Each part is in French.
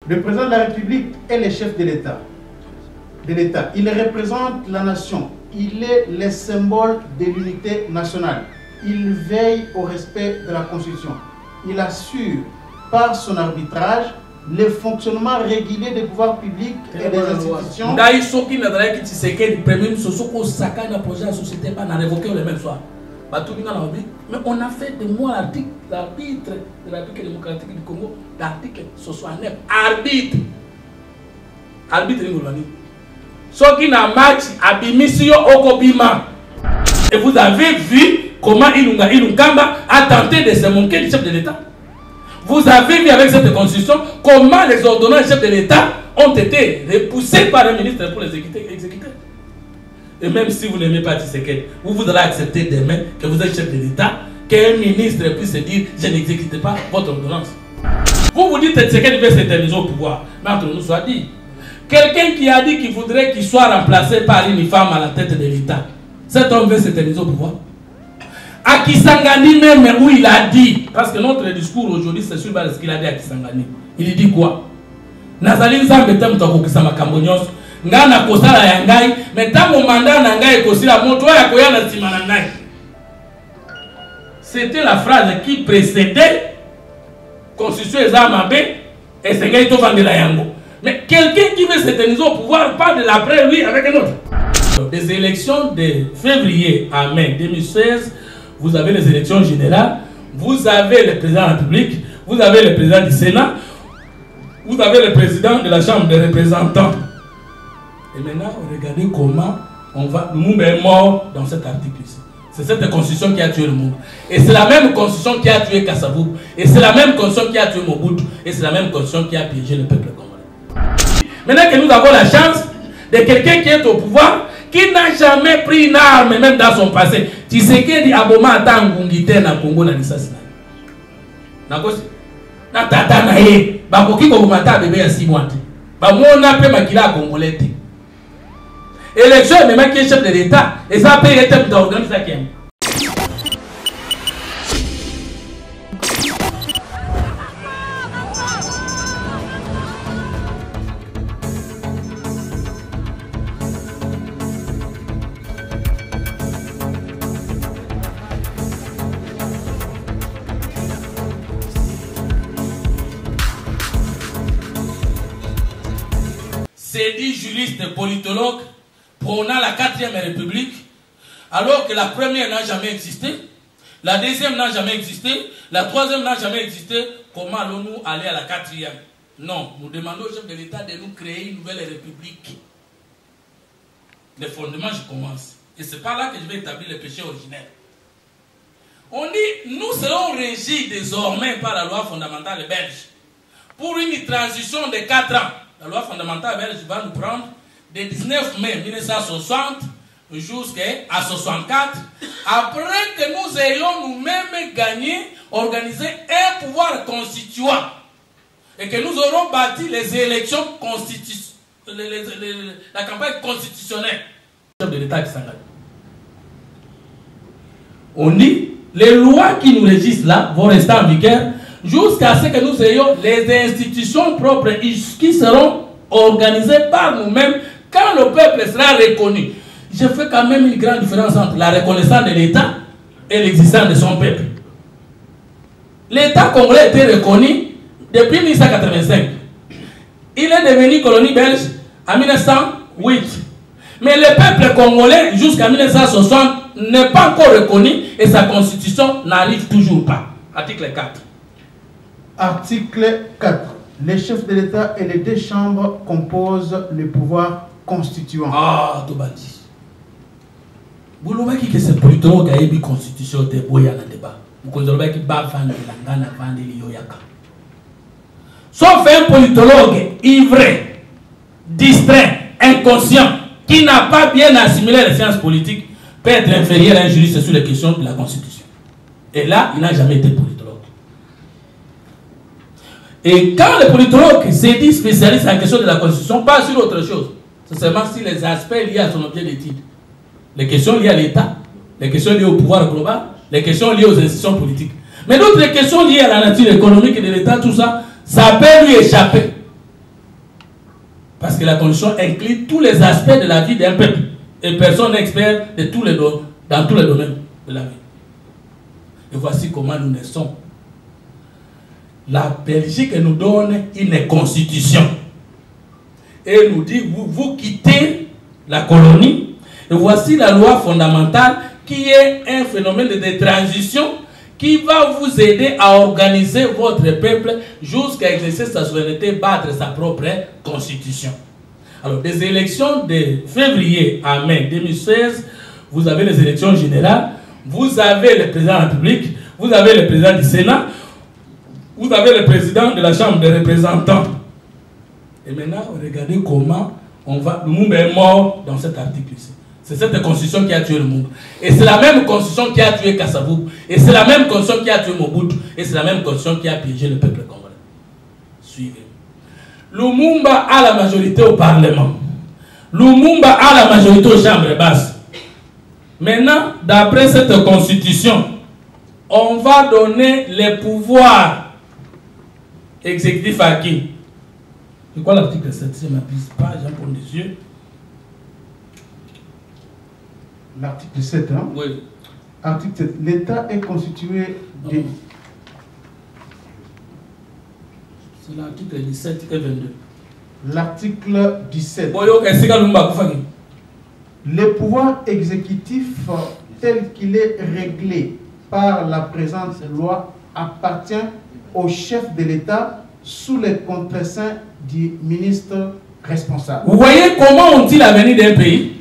Le président de la République est le chef de l'État. Il représente la nation. Il est le symbole de l'unité nationale. Il veille au respect de la Constitution. Il assure par son arbitrage le fonctionnement régulier des pouvoirs publics et des institutions. Mais on a fait de moi l'arbitre de la République démocratique du Congo, l'article 69. Arbitre. Arbitre ce qui n'a match abimisio okobima. Et vous avez vu comment Ilungamba a tenté de se moquer du chef de l'État. Vous avez vu avec cette constitution comment les ordonnances du chef de l'État ont été repoussées par le ministre pour les exécuter. Et même si vous n'aimez pas Tshisekedi, vous allez accepter demain que vous êtes chef de l'État, qu'un ministre puisse dire je n'exécute pas votre ordonnance. Vous dites que Tshisekedi veut s'éterniser au pouvoir. Mais entre nous soit dit, quelqu'un qui a dit qu'il voudrait qu'il soit remplacé par une femme à la tête de l'État, cet homme veut s'éterniser au pouvoir. À Kisangani même où il a dit, parce que notre discours aujourd'hui c'est sur ce qu'il a dit à Kisangani. Il dit quoi? Nazali nzambe te mutako kisama kambonyos ngana kosala ya ngai mais tango mandat na ngai kosila moto ya koyana sima na ngai. C'était la phrase qui précédait Constitution ezamabe et c'est ngai to vandela yango. Mais quelqu'un qui veut s'éterniser au pouvoir parle de l'après lui avec un autre. Des élections de février à mai 2016, vous avez les élections générales, vous avez le président de la République, vous avez le président du Sénat, vous avez le président de la Chambre des représentants. Et maintenant, regardez comment le monde est mort dans cet article ici. C'est cette constitution qui a tué le monde. Et c'est la même constitution qui a tué Kassabou. Et c'est la même constitution qui a tué Mobutu. Et c'est la même constitution qui a piégé le peuple congolais. Maintenant que nous avons la chance de quelqu'un qui est au pouvoir, qui n'a jamais pris une arme, même dans son passé. Tshisekedi aboma atangungite na Congo na lisasi na kosi na tata na ye bakoki ko mata bébé ya 6 mois ba mona pe makila congolais. Élection même qui est chef de l'État et ça peut être d'organiser ça qui est. C'est dit juriste politologue prônant la 4e République, alors que la première n'a jamais existé, la deuxième n'a jamais existé, la troisième n'a jamais existé. Comment allons-nous aller à la 4e? Non, nous demandons au chef de l'État de nous créer une nouvelle République. Les fondements, je commence. Et c'est par là que je vais établir le péché originel. On dit, nous serons régis désormais par la loi fondamentale belge pour une transition de 4 ans. La loi fondamentale belge va nous prendre de 19 mai 1960 jusqu'à 64, après que nous ayons nous-mêmes gagné, organisé un pouvoir constituant et que nous aurons bâti les élections la campagne constitutionnelle. Chef de l'État qui s'engage. On dit, les lois qui nous régissent là vont rester en vigueur jusqu'à ce que nous ayons les institutions propres qui seront organisées par nous-mêmes quand le peuple sera reconnu. Je fais quand même une grande différence entre la reconnaissance de l'État et l'existence de son peuple. L'État congolais était reconnu depuis 1985. Il est devenu colonie belge en 1908. Mais le peuple congolais jusqu'à 1960 n'est pas encore reconnu et sa constitution n'arrive toujours pas. Article 4. Article 4. Les chefs de l'État et les 2 chambres composent le pouvoir constituant. Ah, Tobandi. Vous voyez que c'est plutôt une constitution de Boya dans le débat. Vous voyez que sauf un politologue ivré, distrait, inconscient, qui n'a pas bien assimilé les sciences politiques, peut être inférieur à un juriste sur les questions de la Constitution. Et là, il n'a jamais été politologue. Et quand le politologue s'est dit spécialiste en question de la Constitution, pas sur autre chose, c'est seulement sur les aspects liés à son objet d'étude. Les questions liées à l'État, les questions liées au pouvoir global, les questions liées aux institutions politiques. Mais d'autres questions liées à la nature économique de l'État, tout ça, ça peut lui échapper. Parce que la Constitution inclut tous les aspects de la vie d'un peuple. Et personne n'est expert de dans tous les domaines de la vie. Et voici comment nous naissons. La Belgique nous donne une constitution. Et nous dit, vous quittez la colonie. Et voici la loi fondamentale qui est un phénomène de transition qui va vous aider à organiser votre peuple jusqu'à exercer sa souveraineté, battre sa propre constitution. Alors, des élections de février à mai 2016, vous avez les élections générales, vous avez le président de la République, vous avez le président du Sénat, vous avez le président de la Chambre des représentants. Et maintenant, regardez comment le monde est mort dans cet article ici. C'est cette constitution qui a tué le monde. Et c'est la même constitution qui a tué Kassavou. Et c'est la même constitution qui a tué Mobutu. Et c'est la même constitution qui a piégé le peuple congolais. Suivez. Lumumba a la majorité au Parlement. Lumumba a la majorité aux chambres basses. Maintenant, d'après cette constitution, on va donner les pouvoirs exécutifs à qui? C'est quoi l'article 7? Je ne m'abuse pas, j'en prends des yeux. L'article 7, hein? Oui. Article 7. L'État est constitué de... C'est l'article 17 et 22. L'article 17. Le pouvoir exécutif tel qu'il est réglé par la présente loi appartient au chef de l'État sous les contreseins du ministre responsable. Vous voyez comment on dit l'avenir d'un pays?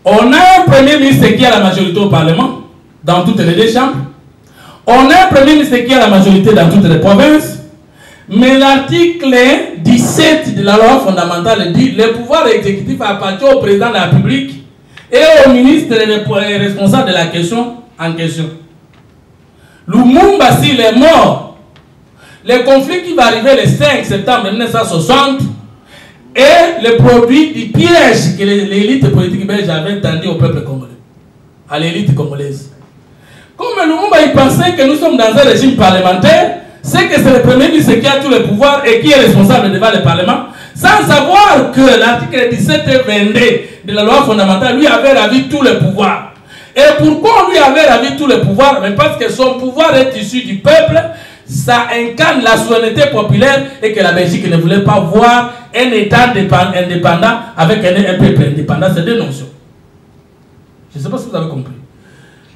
On a un premier ministre qui a la majorité au Parlement, dans toutes les deux chambres. On a un premier ministre qui a la majorité dans toutes les provinces. Mais l'article 17 de la loi fondamentale dit que le pouvoir exécutif appartient au président de la République et au ministre responsable de la question en question. Lumumba, s'il est mort, le conflit qui va arriver le 5 septembre 1960 est le produit du piège que l'élite politique belge avait tendu au peuple congolais, à l'élite congolaise. Comme Lumumba il pensait que nous sommes dans un régime parlementaire, c'est que c'est le premier ministre qui a tous les pouvoirs et qui est responsable devant le Parlement, sans savoir que l'article 17 et 22 de la loi fondamentale lui avait ravi tous les pouvoirs. Et pourquoi on lui avait ravi tous les pouvoirs? Mais parce que son pouvoir est issu du peuple, ça incarne la souveraineté populaire et que la Belgique ne voulait pas voir un État indépendant avec un peuple indépendant. C'est deux notions. Je ne sais pas si vous avez compris.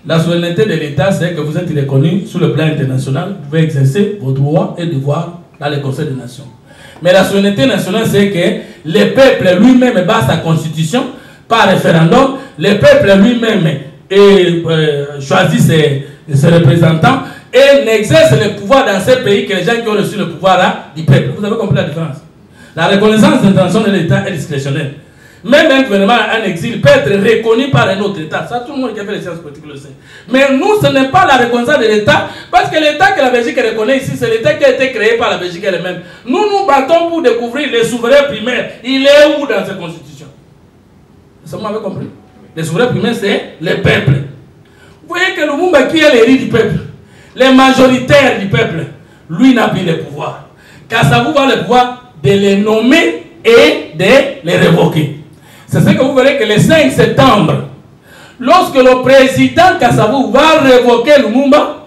La souveraineté de l'État, c'est que vous êtes reconnu sur le plan international, vous pouvez exercer vos droits et devoirs dans le Conseil des Nations. Mais la souveraineté nationale, c'est que le peuple lui-même bat sa constitution par référendum, le peuple lui-même choisit ses représentants et n'exerce le pouvoir dans ces pays que les gens qui ont reçu le pouvoir là, du peuple. Vous avez compris la différence? La reconnaissance d'intention de l'État est discrétionnaire. Même un gouvernement en exil peut être reconnu par un autre État. Ça, tout le monde qui a fait les sciences politiques le sait. Mais nous, ce n'est pas la reconnaissance de l'État, parce que l'État que la Belgique reconnaît ici, c'est l'État qui a été créé par la Belgique elle-même. Nous nous battons pour découvrir les souverains primaires. Il est où dans cette constitution? Vous m'avez compris? Les souverains primaires, c'est le peuple. Vous voyez que Lumumba, qui est l'élite du peuple, les majoritaires du peuple, lui n'a plus le pouvoir. Kassavou va le pouvoir de les nommer et de les révoquer. C'est ce que vous verrez que le 5 septembre, lorsque le président Kassavou va révoquer Lumumba,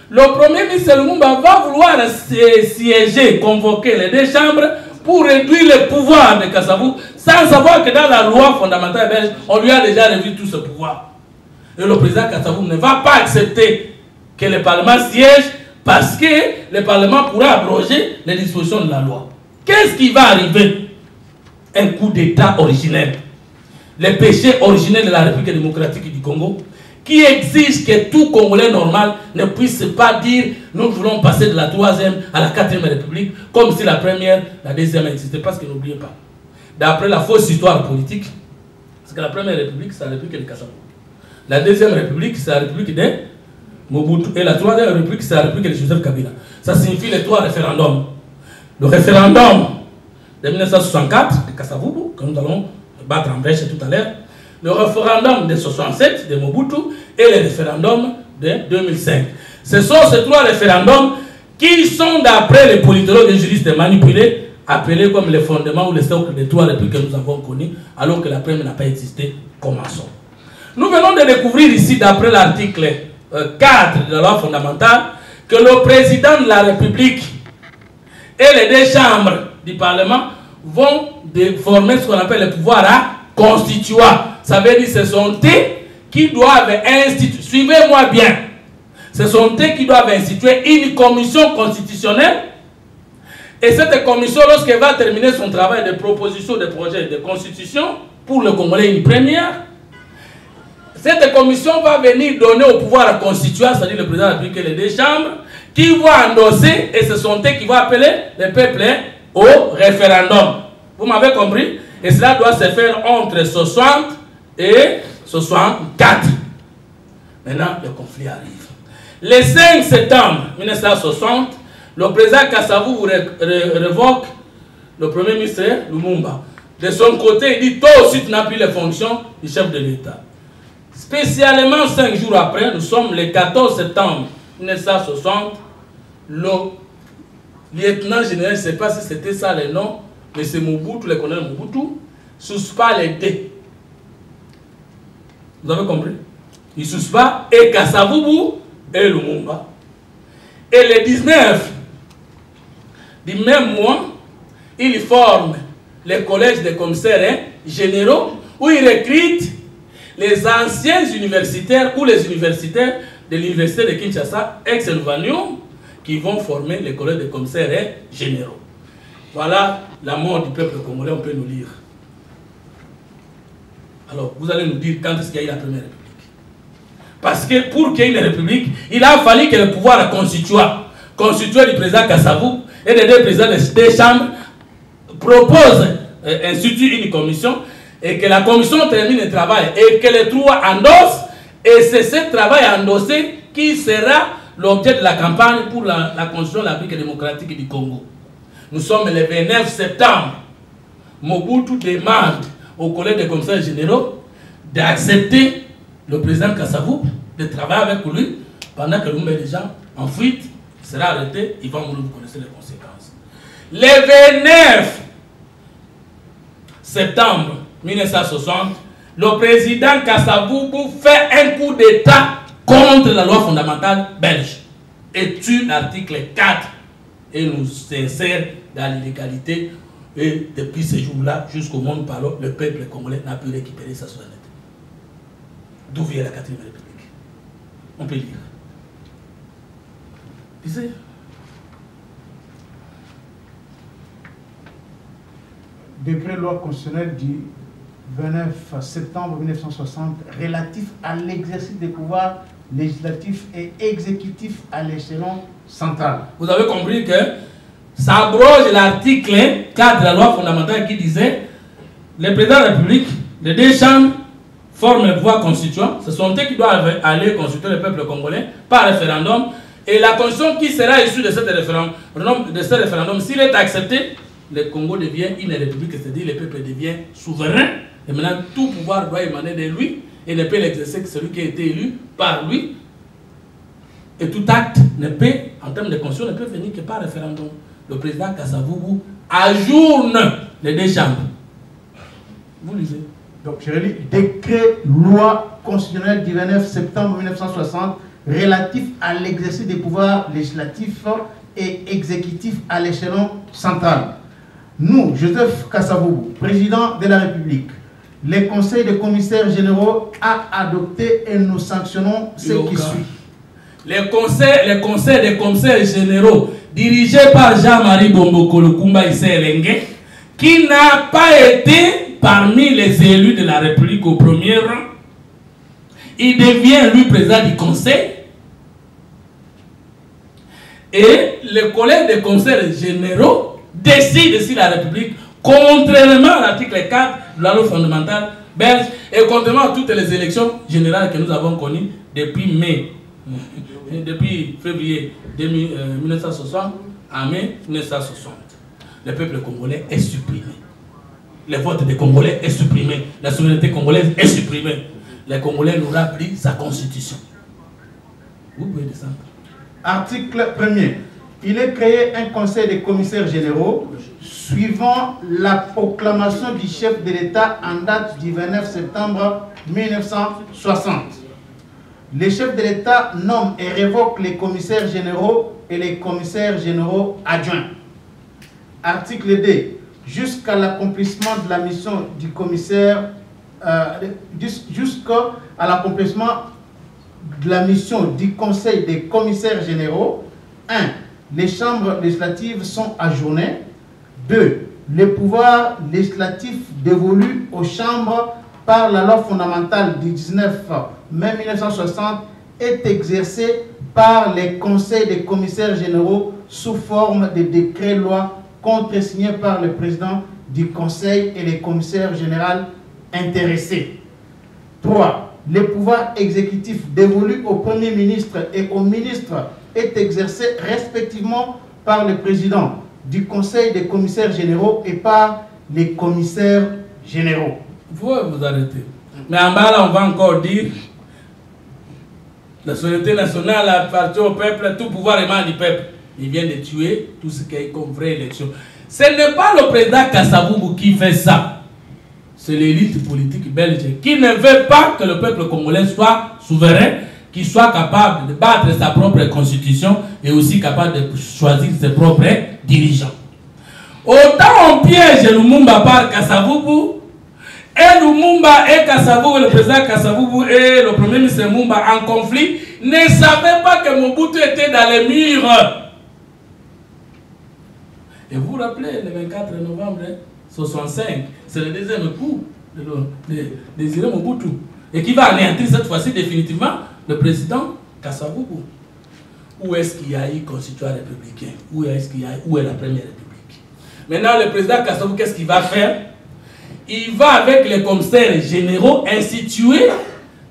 le premier ministre Lumumba va vouloir siéger, convoquer les deux chambres pour réduire le pouvoir de Kassavou, sans savoir que dans la loi fondamentale belge, on lui a déjà réduit tout ce pouvoir. Et le président Kassavou ne va pas accepter que le Parlement siège parce que le Parlement pourra abroger les dispositions de la loi. Qu'est-ce qui va arriver? Un coup d'État originel. Le péché originel de la République démocratique du Congo, qui exige que tout Congolais normal ne puisse pas dire nous voulons passer de la 3e à la 4e République, comme si la première, la deuxième existait. Parce que n'oubliez pas, d'après la fausse histoire politique, parce que la première République, c'est la République de Kassavou. La deuxième République, c'est la République de Mobutu. Et la 3e République, c'est la République de Joseph Kabila. Ça signifie les 3 référendums. Le référendum de 1964 de Kassavou, que nous allons battre en brèche tout à l'heure, le référendum de 67 de Mobutu et le référendum de 2005. Ce sont ces 3 référendums qui sont, d'après les politologues et juristes, manipulés appelé comme les fondements ou les socles des trois républiques que nous avons connus, alors que la première n'a pas existé. Commençons. Nous venons de découvrir ici, d'après l'article 4 de la loi fondamentale, que le président de la République et les deux chambres du Parlement vont former ce qu'on appelle le pouvoir à constituant. Ça veut dire que ce sont eux qui doivent instituer, suivez-moi bien, ce sont eux qui doivent instituer une commission constitutionnelle. Et cette commission, lorsqu'elle va terminer son travail de proposition de projet de constitution, pour le Congolais une première, cette commission va venir donner au pouvoir constituant, c'est-à-dire le président de la République et les deux chambres, qui vont endosser, et ce sont eux qui vont appeler le peuple au référendum. Vous m'avez compris? Et cela doit se faire entre 60 et 64. Maintenant, le conflit arrive. Le 5 septembre 1960, le président Kasavubu révoque le premier ministre Lumumba. De son côté, il dit toi aussi tu n'as plus les fonctions du chef de l'État. Spécialement 5 jours après, nous sommes le 14 septembre 1960, le lieutenant général, je ne sais pas si c'était ça le nom, mais c'est Mobutu, le colonel Mobutu, suspend les deux. Vous avez compris? Il suspend et Kasavubu et Lumumba. Et le 19 du même mois, il forme le collège des commissaires généraux où il recrute les anciens universitaires ou les universitaires de l'université de Kinshasa, ex-Luvanium, qui vont former le collège des commissaires généraux. Voilà la mort du peuple congolais, on peut nous lire. Alors, vous allez nous dire quand est-ce qu'il y a eu la première république. Parce que pour qu'il y ait une république, il a fallu que le pouvoir constituant du président Kasavubu et des deux présidents des chambres propose, institue une commission et que la commission termine le travail et que les trois endossent, et c'est ce travail endossé qui sera l'objet de la campagne pour la constitution de la République démocratique du Congo. Nous sommes le 29 septembre. Mobutu demande au collège des commissaires généraux d'accepter le président Kasavubu, de travailler avec lui pendant que l'homme est déjà en fuite, il sera arrêté, il va mourir, vous connaissez les conséquences. Le 29 septembre 1960, le président Kasavubu fait un coup d'État contre la loi fondamentale belge et tue l'article 4 et nous insère dans l'illégalité. Et depuis ce jour-là, jusqu'au monde parlant, le peuple congolais n'a pu récupérer sa souveraineté. D'où vient la 4e République? On peut lire. Lisez. Décret loi constitutionnelle du 29 septembre 1960 relatif à l'exercice des pouvoirs législatifs et exécutifs à l'échelon central. Vous avez compris que ça abroge l'article 4 de la loi fondamentale qui disait le président de la République, les deux chambres forment le pouvoir constituant. Ce sont eux qui doivent aller constituer le peuple congolais par référendum. Et la constitution qui sera issue de ce référendum, s'il est accepté, le Congo devient une république, c'est-à-dire le peuple devient souverain. Et maintenant, tout pouvoir doit émaner de lui et ne peut l'exercer que celui qui a été élu par lui. Et tout acte ne peut, en termes de constitution, ne peut venir que par référendum. Le président Kasavubu ajourne les deux chambres. Vous lisez. Donc, je relis décret loi constitutionnelle du 29 septembre 1960 relatif à l'exercice des pouvoirs législatifs et exécutifs à l'échelon central. Nous, Joseph Kasavubu, président de la République, les conseils des commissaires généraux a adopté et nous sanctionnons ce qui suit. Les conseils des commissaires généraux dirigés par Jean-Marie Bomboko Lukumba Iselenge, qui n'a pas été parmi les élus de la République au premier rang, il devient lui président du conseil. Et le collège des conseils généraux décide si la République, contrairement à l'article 4 de la loi fondamentale belge et contrairement à toutes les élections générales que nous avons connues depuis depuis février 1960 à mai 1960. Le peuple congolais est supprimé. Le vote des Congolais est supprimé. La souveraineté congolaise est supprimée. Les Congolais n'auront plus sa constitution. Vous pouvez descendre. Article 1er. il est créé un conseil des commissaires généraux suivant la proclamation du chef de l'État en date du 29 septembre 1960. Les chefs de l'État nomment et révoquent les commissaires généraux et les commissaires généraux adjoints. Article 2. Jusqu'à l'accomplissement de la mission du commissaire, jusqu'à l'accomplissement de la mission du Conseil des commissaires généraux, 1. Les chambres législatives sont ajournées. 2. Le pouvoir législatif dévolu aux chambres par la loi fondamentale du 19 mai 1960 est exercé par les conseils des commissaires généraux sous forme de décrets-lois contresignés par le président du conseil et les commissaires généraux intéressés. 3. Le pouvoir exécutif dévolu au Premier ministre et au ministre est exercé respectivement par le président du conseil des commissaires généraux et par les commissaires généraux. Vous pouvez vous arrêter. Mais en bas là, on va encore dire la souveraineté nationale appartient au peuple, tout pouvoir émane du peuple. Il vient de tuer tout ce qui est comme vraie élection. Ce n'est pas le président Kasavubu qui fait ça. C'est l'élite politique belge qui ne veut pas que le peuple congolais soit souverain, qu'il soit capable de battre sa propre constitution et aussi capable de choisir ses propres dirigeants. Autant on piège Lumumba par Kasavubu, et Lumumba et Kasavubu, le président Kasavubu et le premier ministre Lumumba en conflit, ne savaient pas que Mobutu était dans les murs. Et vous vous rappelez, le 24 novembre 1965, c'est le deuxième coup de Désiré Mobutu. Et qui va anéantir cette fois-ci définitivement le président Kasavubu. Où est-ce qu'il y a eu constituant républicain? Où est la première république? Maintenant, le président Kasavubu, qu'est-ce qu'il va faire? Il va, avec les commissaires généraux, instituer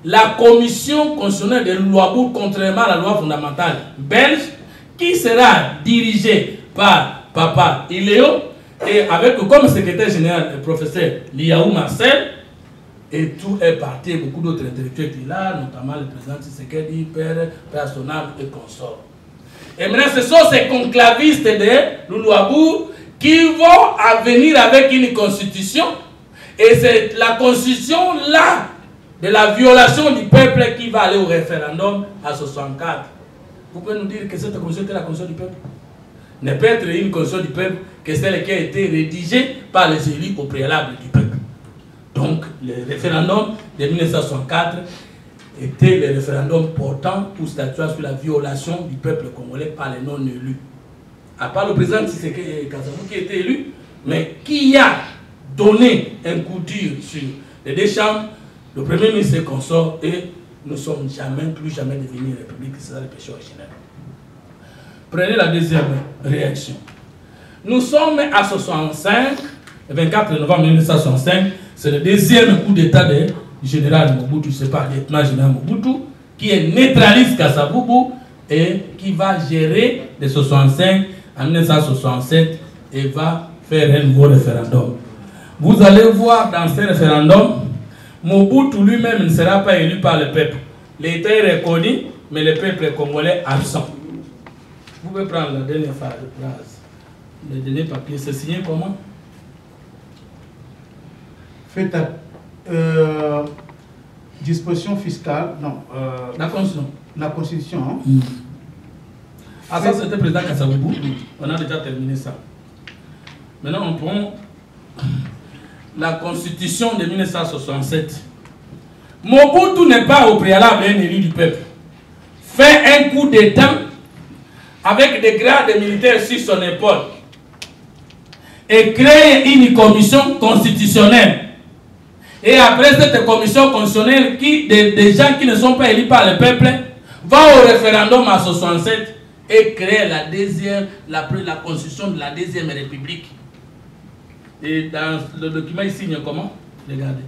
la commission constitutionnelle de Luabourg, contrairement à la loi fondamentale belge, qui sera dirigée par Papa Iléo, et avec comme secrétaire général le professeur Liaou Marcel, et tout est parti, beaucoup d'autres intellectuels qui là, notamment le président Tshisekedi, père personnel et consort. Et maintenant, ce sont ces conclavistes de Luabourg qui vont venir avec une constitution, et c'est la constitution là de la violation du peuple qui va aller au référendum à 64. Vous pouvez nous dire que cette constitution était la constitution du peuple? Ne peut être une constitution du peuple que celle qui a été rédigée par les élus au préalable du peuple. Donc, le référendum de 1964 était le référendum portant pour statuer sur la violation du peuple congolais par les non-élus. À part le président Tshisekedi Kasavubu qui était élu, mais qui a donné un coup dur sur les deux chambres, le premier ministre et consort, et nous ne sommes plus jamais devenus république, c'est ça le péché originel. Prenez la deuxième réaction. Nous sommes à 65, le 24 novembre 1965, c'est le deuxième coup d'état du général Mobutu, c'est pas le lieutenant général Mobutu, qui neutralise Kasavubu et qui va gérer de 65 à 1967 et va faire un nouveau référendum. Vous allez voir dans ce référendum, Mobutu lui-même ne sera pas élu par le peuple. L'État est reconnu, mais le peuple congolais absent. Vous pouvez prendre la dernière phrase, le dernier papier, c'est signé comment? Faites disposition fiscale, non. La Constitution. La Constitution. Hein? Ah, ça c'était le président Kasavubu. On a déjà terminé ça. Maintenant, on prend la Constitution de 1967. Mobutu n'est pas au préalable un élu du peuple. Fait un coup d'État avec des grades militaires sur son épaule et crée une commission constitutionnelle. Et après cette commission constitutionnelle, des gens qui ne sont pas élus par le peuple vont au référendum à 67 et créent la constitution de la deuxième république. Et dans le document, il signe comment? Regardez.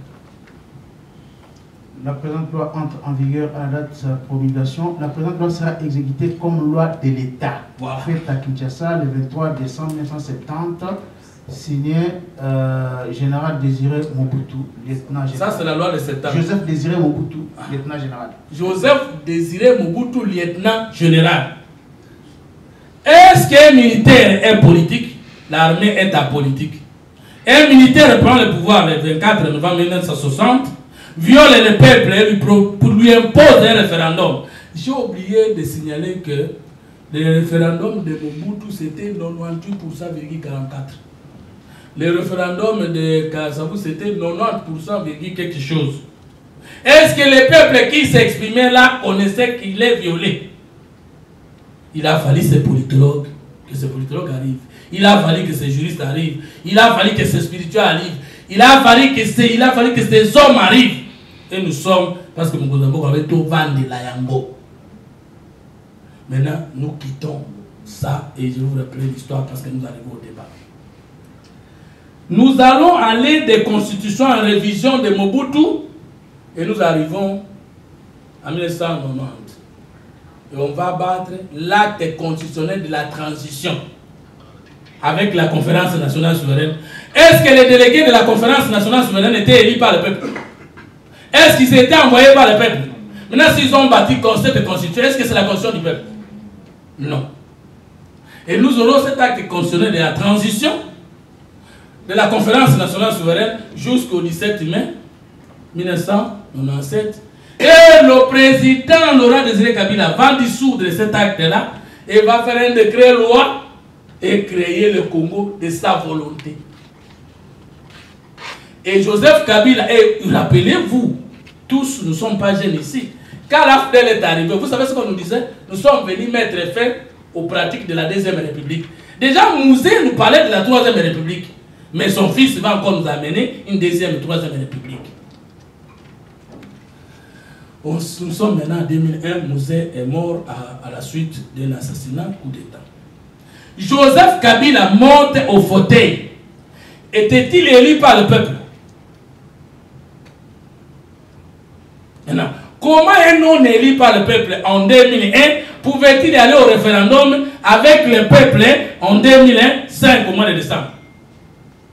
La présente loi entre en vigueur à la date de sa promulgation. La présente loi sera exécutée comme loi de l'État. Voilà. Faite à Kinshasa le 23 décembre 1970. Signé Général Désiré Mobutu, lieutenant général. Ça, c'est la loi de septembre. Joseph Désiré Mobutu, lieutenant général. Joseph Désiré Mobutu, lieutenant général. Et Est-ce qu'un militaire est politique? L'armée est apolitique. Un militaire prend le pouvoir le 24 novembre 1960, viole le peuple et lui impose un référendum. J'ai oublié de signaler que le référendum de Mobutu c'était 98,44%. Le référendum de Kasavu c'était 90% quelque chose. Est-ce que le peuple qui s'exprimait là connaissait qu'il est violé? Il a fallu ces politologues, que ces politologues arrivent. Il a fallu que ces juristes arrivent. Il a fallu que ces spirituels arrivent. Il a fallu que ces hommes arrivent. Et nous sommes, parce que Moukoutambo avait tout vendu la Yango. Maintenant, nous quittons ça et je vous rappelle l'histoire parce que nous arrivons au débat. Nous allons aller des constitutions en révision de Mobutu et nous arrivons en 1990. Et on va battre l'acte constitutionnel de la transition avec la conférence nationale souveraine. Est-ce que les délégués de la conférence nationale souveraine étaient élus par le peuple? Est-ce qu'ils étaient envoyés par le peuple? Maintenant, s'ils ont bâti cette constitution, est-ce que c'est la constitution du peuple? Non. Et nous aurons cet acte constitutionnel de la transition de la conférence nationale souveraine jusqu'au 17 mai 1997. Et le président Laurent Désiré Kabila va dissoudre cet acte-là et va faire un décret loi et créer le Congo de sa volonté. Et Joseph Kabila, et rappelez-vous, tous, nous ne sommes pas jeunes ici, quand la FDL est arrivée, vous savez ce qu'on nous disait? Nous sommes venus mettre fin aux pratiques de la Deuxième République. Déjà, Mouzé nous parlait de la Troisième République, mais son fils va encore nous amener une Deuxième et Troisième République. Nous sommes maintenant en 2001, Mouzé est mort à la suite d'un assassinat, coup d'État. Joseph Kabila monte au fauteuil. Était-il élu par le peuple? Maintenant, comment un non élu par le peuple en 2001 pouvait-il aller au référendum avec le peuple en 2005 au mois de décembre?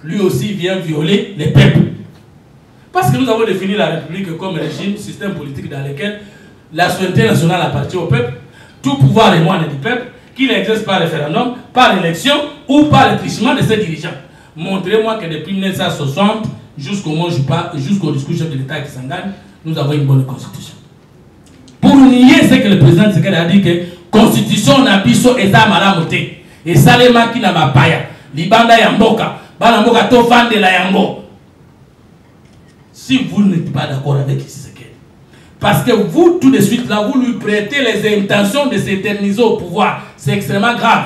Lui aussi vient violer le peuple. Parce que nous avons défini la République comme régime, système politique dans lequel la souveraineté nationale appartient au peuple, tout pouvoir est moine du peuple, qu'il exerce par référendum, par élection ou par le trichement de ses dirigeants. Montrez-moi que depuis 1960 jusqu'au discours chef de l'État qui s'engage, nous avons une bonne constitution. Pour nier ce que le président Tshisekedi a dit que constitution na biso eza malamu te, et salema ki na mapaya, libanda ya mboka, bana mboka to vande la yango. Si vous n'êtes pas d'accord avec Tshisekedi, parce que vous, tout de suite, là, vous lui prêtez les intentions de s'éterniser au pouvoir. C'est extrêmement grave.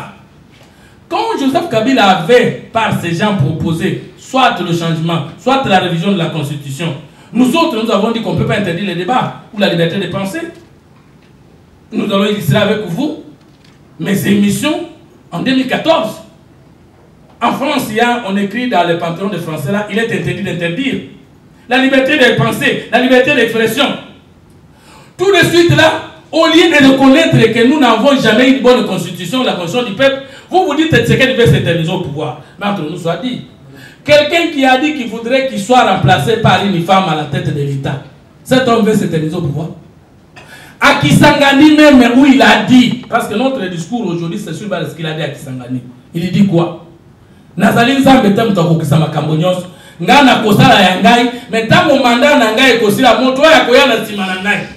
Quand Joseph Kabila avait, par ces gens, proposé soit le changement, soit la révision de la Constitution, nous autres, nous avons dit qu'on ne peut pas interdire les débats ou la liberté de penser. Nous allons illustrer avec vous mes émissions en 2014. En France, on écrit dans le panthéon des Français, là, il est interdit d'interdire la liberté de penser, la liberté d'expression. Tout de suite là, au lieu de reconnaître que nous n'avons jamais une bonne constitution, la constitution du peuple, vous dites que Tshisekedi veut s'éterniser au pouvoir. Mais entre nous soit dit, quelqu'un qui a dit qu'il voudrait qu'il soit remplacé par une femme à la tête de l'État, cet homme veut s'éterniser au pouvoir. À Kisangani même, où il a dit, parce que notre discours aujourd'hui c'est sur ce qu'il a dit à Kisangani, il dit quoi? Nazali nzambe tem tokokisa makambo nyonso. Ngana kosala ya ngai, mais tant mon mandat na ngai kosila moto ya koyana nsima na ngai.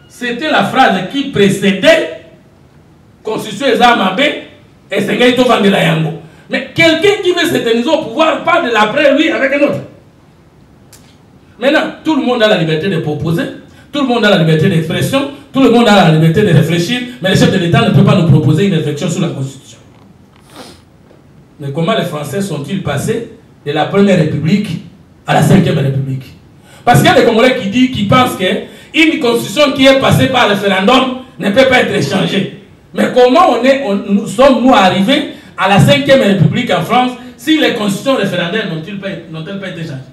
C'était la phrase qui précédait Constitution Ezamabe et Sengai Tovande la Yango. Mais quelqu'un qui veut s'éterniser au pouvoir parle de l'après lui avec un autre. Maintenant, tout le monde a la liberté de proposer, tout le monde a la liberté d'expression, tout le monde a la liberté de réfléchir, mais le chef de l'État ne peut pas nous proposer une réflexion sur la Constitution. Mais comment les Français sont-ils passés de la Première République à la Cinquième République? Parce qu'il y a des Congolais qui pensent qu'une constitution qui est passée par référendum ne peut pas être changée. Mais comment nous sommes-nous arrivés à la Cinquième République en France si les constitutions référendaires n'ont-elles pas été changées?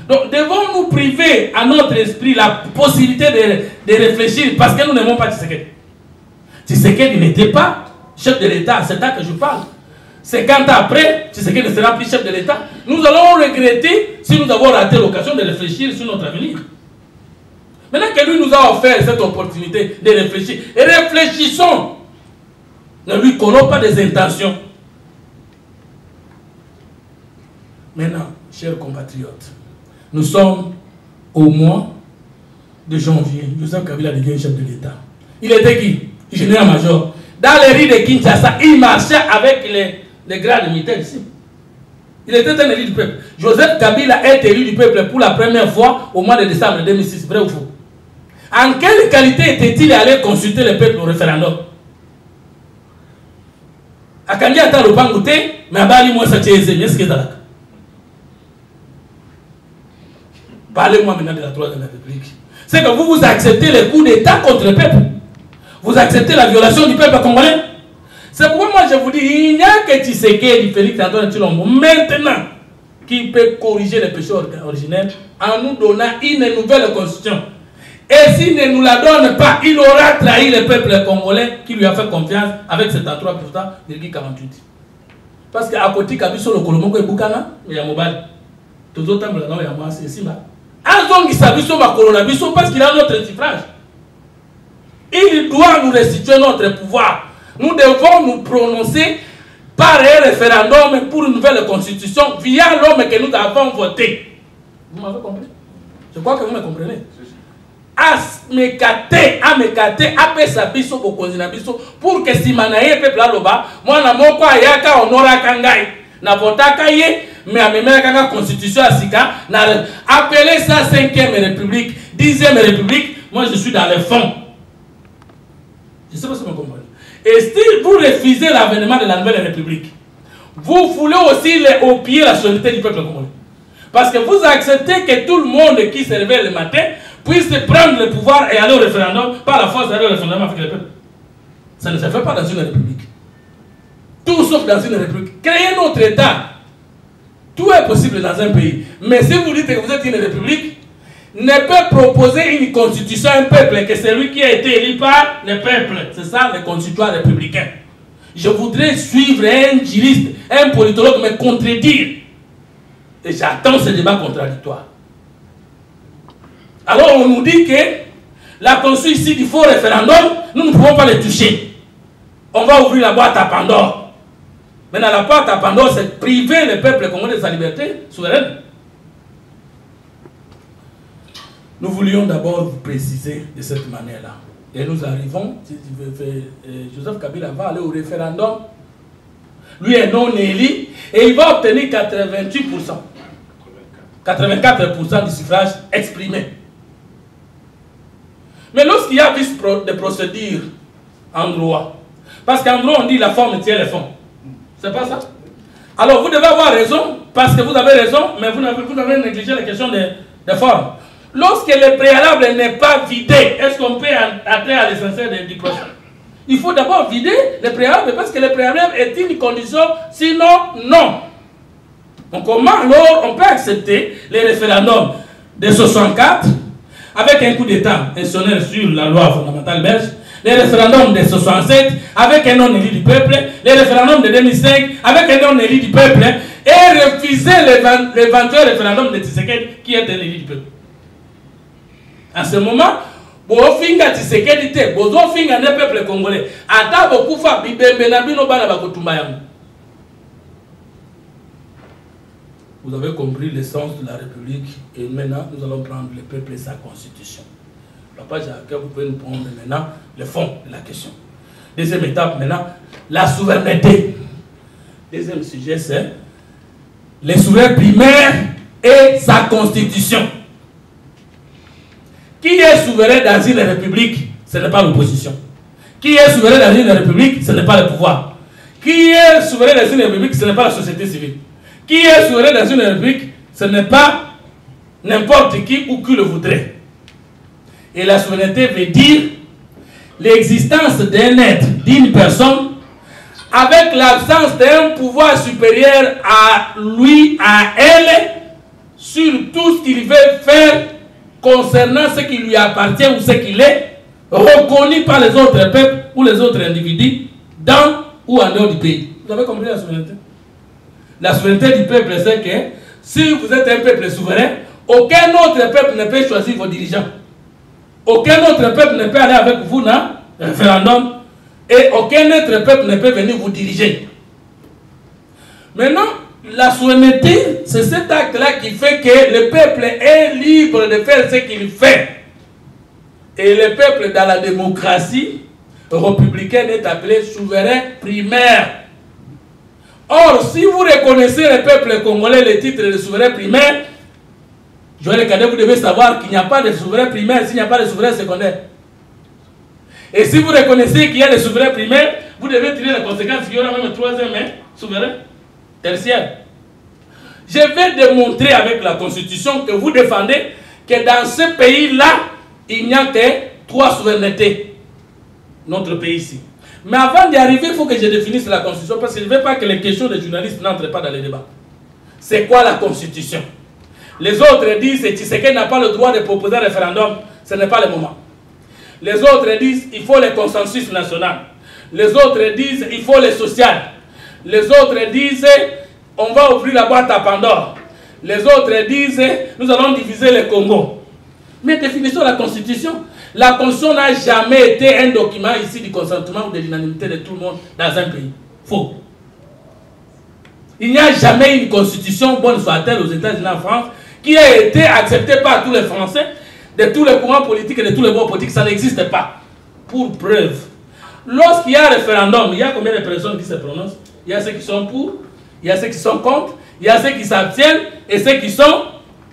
Donc devons-nous priver à notre esprit la possibilité de réfléchir parce que nous n'aimons pas Tshisekedi? Tshisekedi n'était pas chef de l'État, c'est là que je parle. 50 ans après, Tshisekedi ne sera plus chef de l'État. Nous allons regretter si nous avons raté l'occasion de réfléchir sur notre avenir. Maintenant que lui nous a offert cette opportunité de réfléchir, et réfléchissons. Ne lui collons pas des intentions. Maintenant, chers compatriotes, nous sommes au mois de janvier. Joseph Kabila devient chef de l'État. Il était qui? Général-major. Dans les rues de Kinshasa, il marchait avec les grades militaires ici. Il était un élu du peuple. Joseph Kabila est élu du peuple pour la première fois au mois de décembre 2006. Vrai ou faux? En quelle qualité était-il allé consulter le peuple au référendum? Akangi ata lopango te, mais abali moi ça tieze, mais ce que ça. Parlez-moi maintenant de la Troisième République. C'est que vous acceptez les coups d'État contre le peuple. Vous acceptez la violation du peuple congolais. C'est pourquoi moi je vous dis, il n'y a que Tshisekedi, Félix Antoine Tshilombo, maintenant, qui peut corriger les péchés originels en nous donnant une nouvelle constitution. Et s'il ne nous la donne pas, il aura trahi le peuple congolais qui lui a fait confiance avec 73% de 48. Parce qu'à côté, Kabiso, le Colombo et Boukana, il y a Mobile. Tous autres, il y a moi, c'est ici. Azongi Sabiso, ma colonabiso, parce qu'il a notre suffrage. Il doit nous restituer notre pouvoir. Nous devons nous prononcer par un référendum pour une nouvelle constitution via l'homme que nous avons voté. Vous m'avez compris? Je crois que vous me comprenez. Pour que si manaye peuple aloba, moi na moko ayaka honora kangai na votaka ye, mais amemela kanga constitution asika na appeler ça 5e république, 10e république. Moi je suis dans le fond. Je sais pas si vous comprenez. Et si vous refusez l'avènement de la nouvelle république, vous voulez aussi opier la souveraineté du peuple congolais. Parce que vous acceptez que tout le monde qui se réveille le matin puisse prendre le pouvoir et aller au référendum par la force d'aller au référendum avec le peuple. Ça ne se fait pas dans une république. Tout sauf dans une république. Créer notre État. Tout est possible dans un pays. Mais si vous dites que vous êtes une république, ne peut proposer une constitution à un peuple que c'est lui qui a été élu par le peuple. C'est ça les constituants républicains. Je voudrais suivre un juriste, un politologue me contredire. Et j'attends ce débat contradictoire. Alors on nous dit que la constitution ici du faux référendum, nous ne pouvons pas le toucher. On va ouvrir la boîte à Pandore. Maintenant la boîte à Pandore, c'est priver le peuple congolais de sa liberté souveraine. Nous voulions d'abord vous préciser de cette manière-là. Et nous arrivons, Joseph Kabila va aller au référendum. Lui est non élu et il va obtenir 88%. 84% du suffrage exprimé. Mais lorsqu'il y a vice de procédure en droit, parce qu'en droit on dit la forme tient le fond. C'est pas ça? Alors vous devez avoir raison, parce que vous avez raison, mais vous avez négligé la question de forme. Lorsque le préalable n'est pas vidé, est-ce qu'on peut atteindre à l'essentiel du procès? Il faut d'abord vider le préalable, parce que le préalable est une condition, sinon non. Donc comment alors on peut accepter les référendums de 64 avec un coup d'État institutionnel sur la loi fondamentale belge, les référendums de 67 avec un non élu du peuple, les référendums de 2005 avec un non élu du peuple, et refuser l'éventuel référendum de Tshisekedi qui est un élu du peuple. En ce moment, bofinga Tshisekedi te, bozofinga ne peuple congolais. Ata bokufa bibembe na bino bana bakotumba yango. Vous avez compris l'essence de la République et maintenant nous allons prendre le peuple et sa constitution. Papa Jacques, vous pouvez nous prendre maintenant le fond de la question. Deuxième étape maintenant, la souveraineté. Deuxième sujet c'est les souverains primaires et sa constitution. Qui est souverain dans une république? Ce n'est pas l'opposition. Qui est souverain dans une république? Ce n'est pas le pouvoir. Qui est souverain dans une république? Ce n'est pas la société civile. Qui est souverain dans une république? Ce n'est pas n'importe qui ou qui le voudrait. Et la souveraineté veut dire l'existence d'un être, d'une personne, avec l'absence d'un pouvoir supérieur à lui, à elle, sur tout ce qu'il veut faire concernant ce qui lui appartient ou ce qu'il est, reconnu par les autres peuples ou les autres individus, dans ou en dehors du pays. Vous avez compris la souveraineté? La souveraineté du peuple, c'est que si vous êtes un peuple souverain, aucun autre peuple ne peut choisir vos dirigeants. Aucun autre peuple ne peut aller avec vous dans le référendum et aucun autre peuple ne peut venir vous diriger. Maintenant, la souveraineté, c'est cet acte-là qui fait que le peuple est libre de faire ce qu'il fait. Et le peuple dans la démocratie républicaine est appelé souverain primaire. Or, si vous reconnaissez le peuple congolais le titre de souverain primaire, Joël Cadet, vous devez savoir qu'il n'y a pas de souverain primaire s'il n'y a pas de souverain secondaire. Et si vous reconnaissez qu'il y a des souverains primaires, vous devez tirer les conséquences qu'il y aura même un troisième souverain tertiaire. Je vais démontrer avec la Constitution que vous défendez que dans ce pays-là, il n'y a que 3 souverainetés. Notre pays ici. Mais avant d'y arriver, il faut que je définisse la Constitution parce que je ne veux pas que les questions des journalistes n'entrent pas dans les débats. C'est quoi la Constitution? Les autres disent que Tshisekedi n'a pas le droit de proposer un référendum. Ce n'est pas le moment. Les autres disent qu'il faut le consensus national. Les autres disent qu'il faut le social. Les autres disent on va ouvrir la boîte à Pandore. Les autres disent nous allons diviser le Congo. Mais définissons la Constitution. La Constitution n'a jamais été un document ici du consentement ou de l'unanimité de tout le monde dans un pays. Faux. Il n'y a jamais une Constitution, bonne soit-elle aux États-Unis, en France, qui a été acceptée par tous les Français, de tous les courants politiques et de tous les bords politiques. Ça n'existe pas. Pour preuve. Lorsqu'il y a un référendum, il y a combien de personnes qui se prononcent? Il y a ceux qui sont pour, il y a ceux qui sont contre, il y a ceux qui s'abstiennent et ceux qui sont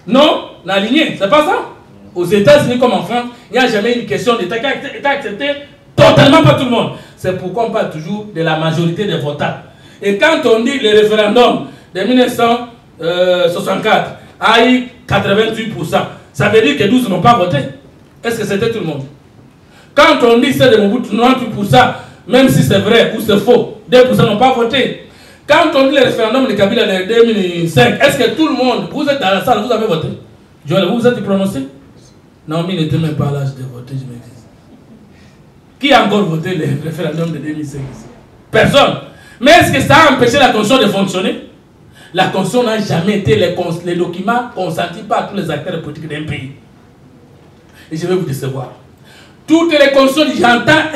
non alignés. C'est pas ça? Aux États-Unis comme en France, il n'y a jamais une question d'État qui a été acceptée totalement par tout le monde. C'est pourquoi on parle toujours de la majorité des votants. Et quand on dit le référendum de 1964 a eu 88%, ça veut dire que 12 n'ont pas voté. Est-ce que c'était tout le monde? Quand on dit c'est de Mobutu 98%, même si c'est vrai ou c'est faux, 2% n'ont pas voté. Quand on dit le référendum de Kabila de 2005, est-ce que tout le monde, vous êtes dans la salle, vous avez voté? Joël, vous vous êtes prononcé? Non, mais il n'était même pas à l'âge de voter, je me dis. Qui a encore voté le référendum de 2005? Personne. Mais est-ce que ça a empêché la Constitution de fonctionner? La Constitution n'a jamais été les documents consentis par tous les acteurs politiques d'un pays. Et je vais vous décevoir. Toutes les constitutions, j'entends